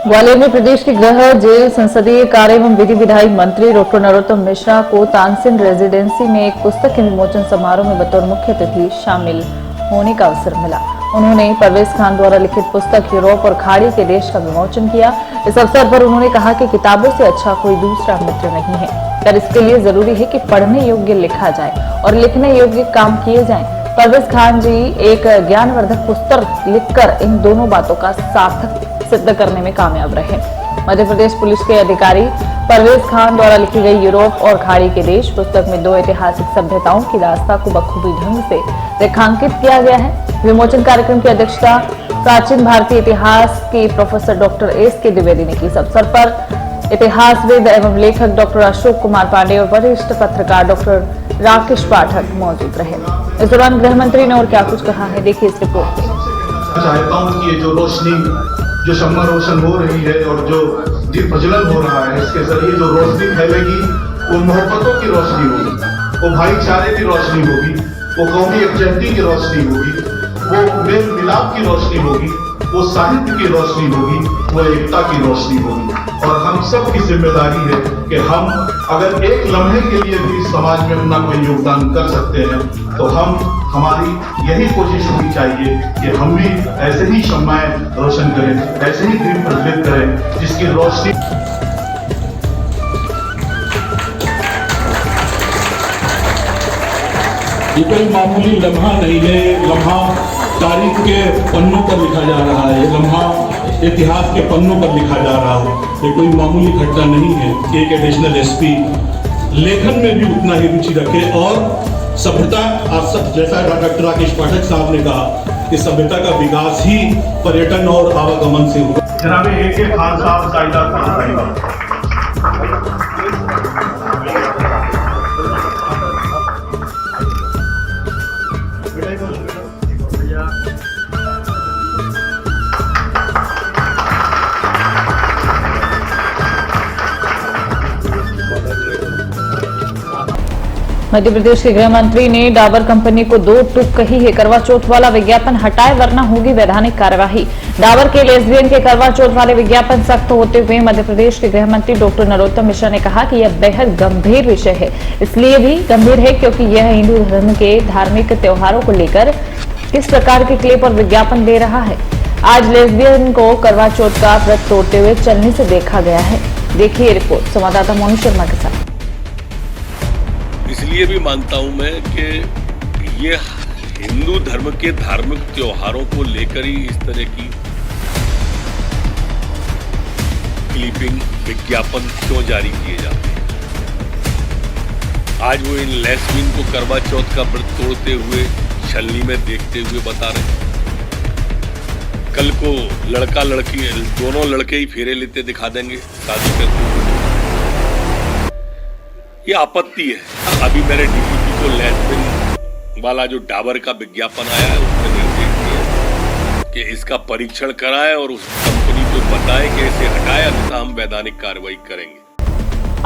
ग्वालियर में प्रदेश के गृह जेल संसदीय कार्य एवं विधि विधायी मंत्री डॉक्टर नरोत्तम मिश्रा को तानसेन रेजिडेंसी में एक पुस्तक के विमोचन समारोह में बतौर मुख्य अतिथि शामिल होने का अवसर मिला। उन्होंने परवेज खान द्वारा लिखित पुस्तक यूरोप और खाड़ी के देश का विमोचन किया। इस अवसर पर उन्होंने कहा कि किताबों से अच्छा कोई दूसरा मित्र नहीं है, पर इसके लिए जरूरी है कि पढ़ने योग्य लिखा जाए और लिखने योग्य काम किए जाएं। परवेज खान जी एक ज्ञानवर्धक पुस्तक लिखकर इन दोनों बातों का सार्थक सिद्ध करने में कामयाब रहे। मध्य प्रदेश पुलिस के अधिकारी परवेज खान द्वारा लिखी गई यूरोप और खाड़ी के देश पुस्तक में 2 ऐतिहासिक सभ्यताओं की दास्तां को बखूबी ढंग से रेखांकित किया गया है। विमोचन कार्यक्रम की अध्यक्षता प्राचीन भारतीय इतिहास की प्रोफेसर डॉक्टर एस.के. द्विवेदी ने की। इस अवसर पर इतिहासविद एवं लेखक डॉक्टर अशोक कुमार पांडे और वरिष्ठ पत्रकार डॉक्टर राकेश पाठक मौजूद रहे। इस दौरान गृह मंत्री ने और क्या कुछ कहा है, देखिए इस रिपोर्ट में। चाहता हूं कि ये जो रोशनी जो शम्मा रोशन हो रही है और जो दीप प्रज्वलन हो रहा है, इसके जरिए जो रोशनी फैलेगी वो मोहब्बतों की रोशनी होगी, वो भाईचारे की रोशनी होगी, वो कौमी यकजहती की रोशनी होगी, वो मेल मिलाप की रोशनी होगी, वो साहित्य की रोशनी होगी, वो एकता की रोशनी होगी। और हम सब की जिम्मेदारी है कि हम अगर एक लम्हे के लिए भी समाज में अपना कोई योगदान कर सकते हैं तो हमारी यही कोशिश होनी चाहिए कि हम भी ऐसे ही शम्माएं रोशन करें, ऐसे ही दीप प्रज्वलित करें जिसकी रोशनी। ये कोई मामूली लम्हा नहीं है, लम्हा तारीख के पन्नों पर लिखा जा रहा है, लम्हा इतिहास के पन्नों पर लिखा जा रहा है। ये कोई मामूली घटना नहीं है कि एक एडिशनल एसपी लेखन में भी उतना ही रुचि रखे और सभ्यता, आप सब जैसा डॉक्टर राकेश पाठक साहब ने कहा कि सभ्यता का विकास ही पर्यटन और आवागमन से होगा। जनाब ए.के. खान साहब साइदा मध्य प्रदेश के गृह मंत्री ने डाबर कंपनी को 2 टूक कही है, करवा चौथ वाला विज्ञापन हटाए वरना होगी वैधानिक कार्यवाही। डाबर के लेस्बियन के करवा चौथ वाले विज्ञापन सख्त होते हुए मध्य प्रदेश के गृह मंत्री डॉक्टर नरोत्तम मिश्रा ने कहा कि यह बेहद गंभीर विषय है। इसलिए भी गंभीर है क्योंकि यह हिंदू धर्म के धार्मिक त्योहारों को लेकर किस प्रकार के क्लिप और विज्ञापन दे रहा है। आज लेस्बियन को करवा चौथ का व्रत तोड़ते हुए चलने से देखा गया है। देखिए रिपोर्ट संवाददाता मोनू शर्मा के साथ। इसलिए भी मानता हूं मैं कि ये हिंदू धर्म के धार्मिक त्योहारों को लेकर ही इस तरह की क्लिपिंग विज्ञापन क्यों जारी किए जाते हैं। आज वो इन लेस्बियन को करवा चौथ का व्रत तोड़ते हुए छलनी में देखते हुए बता रहे हैं। कल को लड़का लड़की दोनों लड़के ही फेरे लेते दिखा देंगे शादी करते हुए। ये आपत्ति है। अभी मेरे डीजीपी को लेस्बियन वाला जो डाबर का विज्ञापन आया है उसमें निर्देश दिया कि इसका परीक्षण कराएं और उस कंपनी को बताएं कि इसे हटाएं, अन्यथा हम वैधानिक कार्रवाई करेंगे।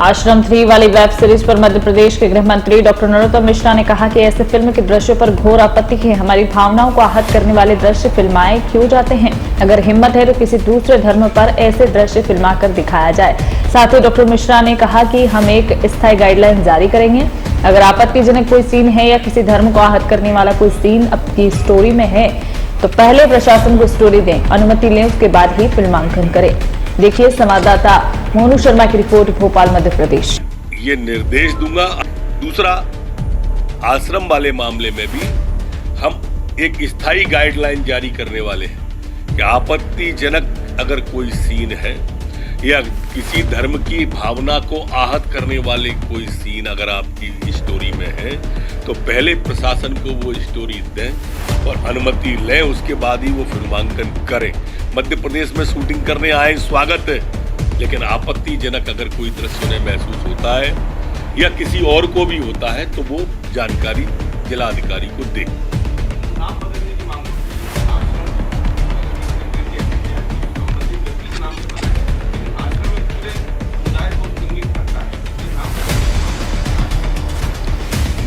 आश्रम 3 वाली वेब सीरीज पर मध्य प्रदेश के गृह मंत्री डॉक्टर नरोत्तम मिश्रा ने कहा कि ऐसे फिल्म के दृश्यों पर घोर आपत्ति है। हमारी भावनाओं को आहत करने वाले दृश्य फिल्माए क्यों जाते हैं। अगर हिम्मत है तो किसी दूसरे धर्म पर ऐसे दृश्य फिल्माकर दिखाया जाए। साथ ही डॉक्टर मिश्रा ने कहा कि हम एक स्थायी गाइडलाइन जारी करेंगे। अगर आपत्तिजनक कोई सीन है या किसी धर्म को आहत करने वाला कोई सीन आपकी स्टोरी में है तो पहले प्रशासन को स्टोरी दें, अनुमति लें, उसके बाद ही फिल्मांकन करें। देखिए संवाददाता मोनू शर्मा की रिपोर्ट, भोपाल मध्य प्रदेश। ये निर्देश दूंगा। दूसरा, आश्रम वाले मामले में भी हम एक स्थायी गाइडलाइन जारी करने वाले हैं कि आपत्तिजनक अगर कोई सीन है या किसी धर्म की भावना को आहत करने वाले कोई सीन अगर आपकी स्टोरी में है तो पहले प्रशासन को वो स्टोरी दें और अनुमति लें, उसके बाद ही वो फिल्मांकन करें। मध्य प्रदेश में शूटिंग करने आए, स्वागत है, लेकिन आपत्तिजनक अगर कोई दृश्य उन्हें महसूस होता है या किसी और को भी होता है तो वो जानकारी जिलाधिकारी को दें।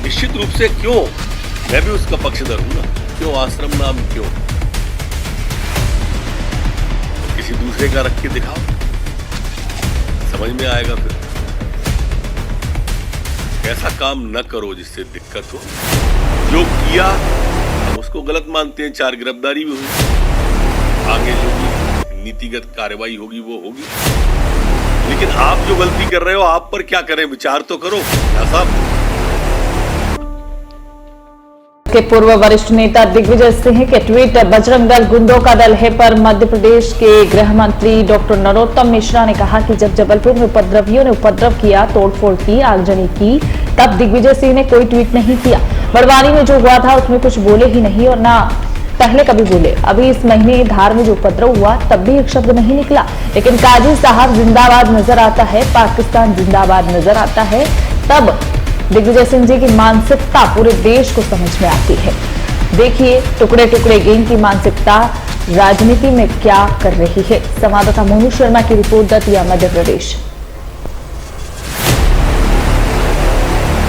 निश्चित रूप से क्यों, मैं भी उसका पक्षधर हूं ना। क्यों आश्रम नाम, क्यों किसी दूसरे का रख के दिखाओ, समझ में आएगा। फिर ऐसा काम न करो जिससे दिक्कत हो। जो किया हम उसको गलत मानते हैं, 4 गिरफ्तारी भी हुई, आगे जो भी नीतिगत कार्रवाई होगी वो होगी। लेकिन आप जो गलती कर रहे हो, आप पर क्या करें, विचार तो करो साहब। के पूर्व वरिष्ठ नेता दिग्विजय सिंह के ट्वीट बजरंग दल गुंडों का दल है पर मध्य प्रदेश के गृह मंत्री डॉक्टर नरोत्तम मिश्रा ने कहा कि जब जबलपुर में उपद्रवियों ने उपद्रव किया, तोड़फोड़ की, आगजनी की, तब दिग्विजय सिंह ने कोई ट्वीट नहीं किया। बड़वानी में जो हुआ था उसमें कुछ बोले ही नहीं और ना पहले कभी बोले। अभी इस महीने धार में जो उपद्रव हुआ तब भी एक शब्द नहीं निकला। लेकिन काजी साहब जिंदाबाद नजर आता है, पाकिस्तान जिंदाबाद नजर आता है, तब दिग्विजय सिंह जी की मानसिकता पूरे देश को समझ में आती है। देखिए टुकड़े टुकड़े गैंग की मानसिकता राजनीति में क्या कर रही है। संवाददाता मोनू शर्मा की रिपोर्ट, दतिया मध्य प्रदेश।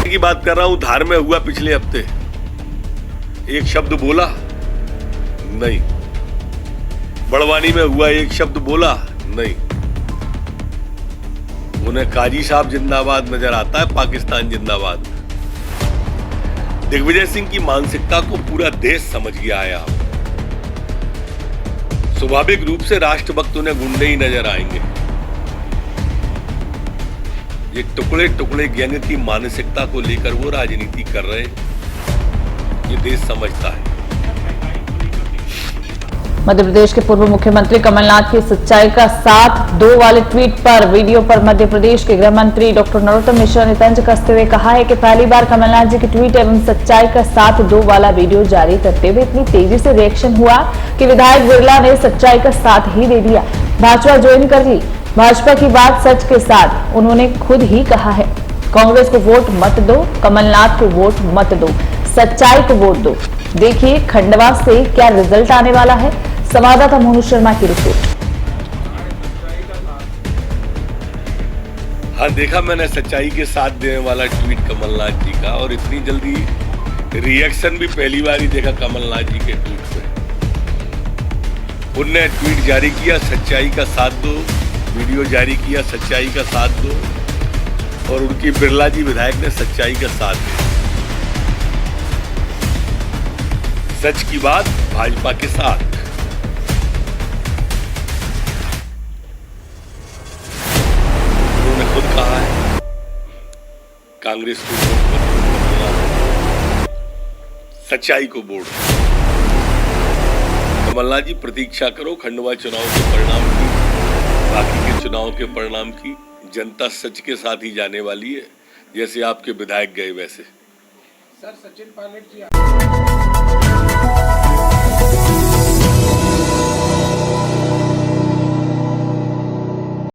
की बात कर रहा हूं, धार में हुआ पिछले हफ्ते, एक शब्द बोला नहीं। बड़वानी में हुआ, एक शब्द बोला नहीं। उन्हें काजी साहब जिंदाबाद नजर आता है, पाकिस्तान जिंदाबाद। दिग्विजय सिंह की मानसिकता को पूरा देश समझ गया है। स्वाभाविक रूप से राष्ट्रभक्त उन्हें गुंडे ही नजर आएंगे। ये टुकड़े टुकड़े गैंग की मानसिकता को लेकर वो राजनीति कर रहे हैं, ये देश समझता है। मध्य प्रदेश के पूर्व मुख्यमंत्री कमलनाथ की सच्चाई का साथ दो वाले ट्वीट पर वीडियो पर मध्य प्रदेश के गृह मंत्री डॉक्टर नरोत्तम मिश्रा ने तंज कसते हुए कहा है कि पहली बार कमलनाथ जी की ट्वीट एवं सच्चाई का साथ दो वाला वीडियो जारी करते हुए इतनी तेजी से रिएक्शन हुआ कि विधायक बिरला ने सच्चाई का साथ ही दे दिया, भाजपा ज्वाइन कर ली। भाजपा की बात सच के साथ उन्होंने खुद ही कहा है। कांग्रेस को वोट मत दो, कमलनाथ को वोट मत दो, सच्चाई को वोट दो। देखिए खंडवा से क्या रिजल्ट आने वाला है। संवाददाता मोनू शर्मा की रिपोर्ट। हाँ, देखा मैंने सच्चाई के साथ देने वाला ट्वीट कमलनाथ जी का, और इतनी जल्दी रिएक्शन भी पहली बार ही देखा कमलनाथ जी के ट्वीट पे। उनने ट्वीट जारी किया, सच्चाई का साथ दो, वीडियो जारी किया, सच्चाई का साथ दो, और उनकी बिरला जी विधायक ने सच्चाई का साथ दिया। सच की बात भाजपा के साथ। उन्होंने खुद कहा है कांग्रेस को सच्चाई को वोट। कमलनाथ जी प्रतीक्षा करो खंडवा चुनाव के परिणाम की, बाकी के चुनाव के परिणाम की। जनता सच के साथ ही जाने वाली है, जैसे आपके विधायक गए वैसे। सर, सचिन पायलट जी